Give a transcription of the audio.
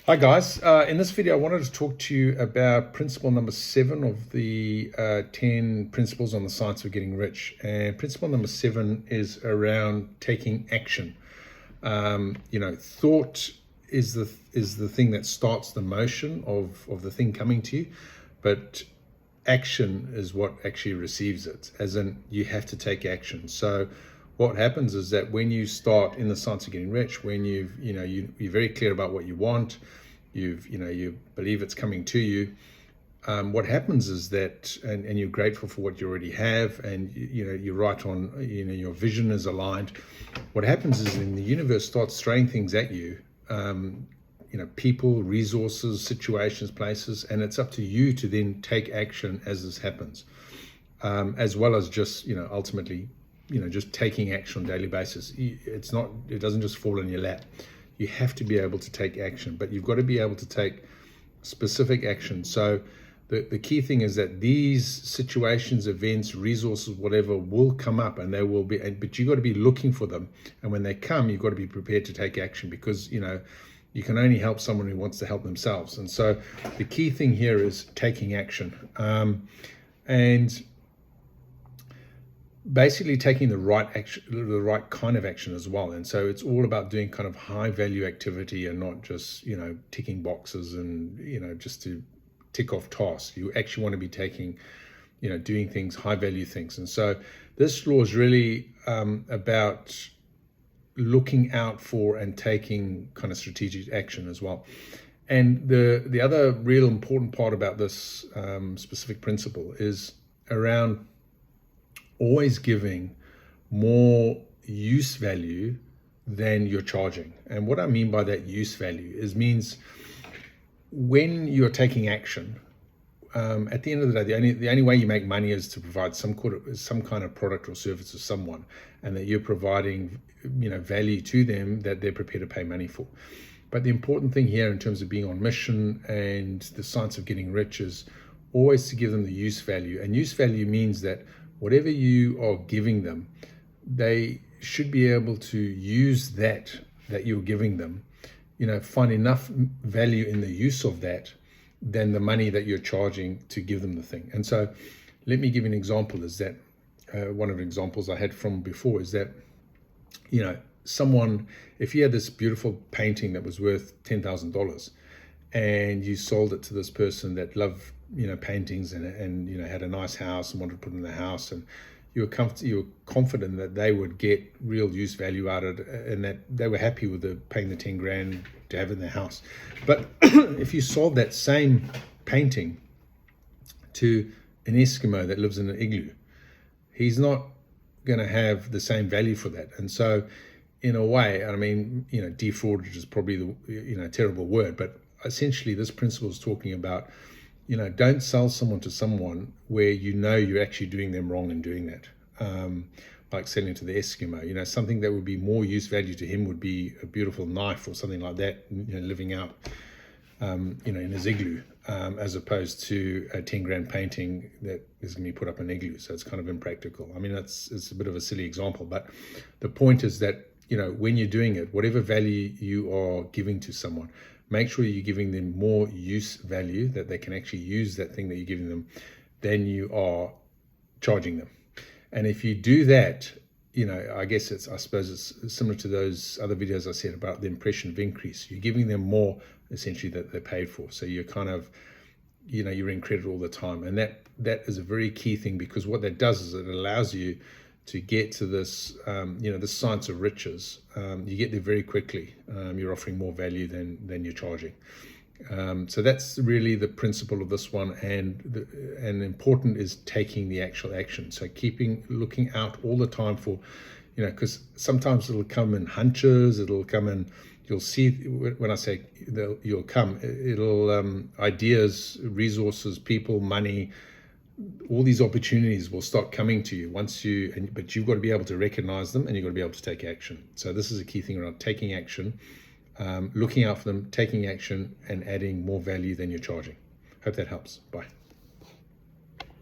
Hi guys, in this video I wanted to talk to you about principle number 7 of the 10 principles on the science of getting rich. And principle number 7 is around taking action. Thought is the thing that starts the motion of the thing coming to you, but action is what actually receives it, as in you have to take action. So what happens is that when you start in the science of getting rich, when you're very clear about what you want, you believe it's coming to you, what happens is that, and you're grateful for what you already have, and you're right on, your vision is aligned. What happens is then the universe starts throwing things at you, people, resources, situations, places, and it's up to you to then take action as this happens, as well as just ultimately just taking action on a daily basis. It doesn't just fall in your lap. You have to be able to take action, but you've got to be able to take specific action. So the key thing is that these situations, events, resources, whatever, will come up, and they will be, but you've got to be looking for them. And when they come, you've got to be prepared to take action, because you can only help someone who wants to help themselves. And so the key thing here is taking action, and basically taking the right action, the right kind of action as well. And so it's all about doing kind of high value activity, and not just ticking boxes and just to tick off tasks. You actually want to be taking doing things, high value things. And so this law is really about looking out for and taking kind of strategic action as well. And the other real important part about this specific principle is around always giving more use value than you're charging. And what I mean by that use value means when you're taking action, at the end of the day, the only way you make money is to provide some kind of product or service to someone, and that you're providing value to them that they're prepared to pay money for. But the important thing here in terms of being on mission and the science of getting rich is always to give them the use value. And use value means that whatever you are giving them, they should be able to use that you're giving them, find enough value in the use of that than the money that you're charging to give them the thing. And so let me give you an example. Is that one of the examples I had from before is that, someone, if you had this beautiful painting that was worth $10,000 and you sold it to this person that loved paintings and had a nice house and wanted to put it in the house, and you were confident that they would get real use value out of it, and that they were happy with paying the 10 grand to have it in their house. But if you sold that same painting to an Eskimo that lives in an igloo, he's not going to have the same value for that. And so in a way, I mean, defrauded is probably the terrible word, but essentially this principle is talking about don't sell someone to someone where you're actually doing them wrong in doing that. Like selling to the Eskimo, something that would be more use value to him would be a beautiful knife or something like that, living out, in his igloo, as opposed to a 10 grand painting that is going to be put up in an igloo. So it's kind of impractical. I mean, it's a bit of a silly example, but the point is that, when you're doing it, whatever value you are giving to someone, make sure you're giving them more use value, that they can actually use that thing that you're giving them, than you are charging them. And if you do that, I suppose it's similar to those other videos I said about the impression of increase. You're giving them more essentially that they paid for. So you're kind of, you're in credit all the time. And that is a very key thing, because what that does is it allows you to get to this, the science of riches. You get there very quickly. You're offering more value than you're charging. So that's really the principle of this one, and important is taking the actual action. So looking out all the time for, because sometimes it'll come in hunches, it'll come in, you'll see, when I say you'll come, it'll ideas, resources, people, money, all these opportunities will start coming to you but you've got to be able to recognize them, and you've got to be able to take action. So this is a key thing around taking action, looking out for them, taking action, and adding more value than you're charging. Hope that helps. Bye.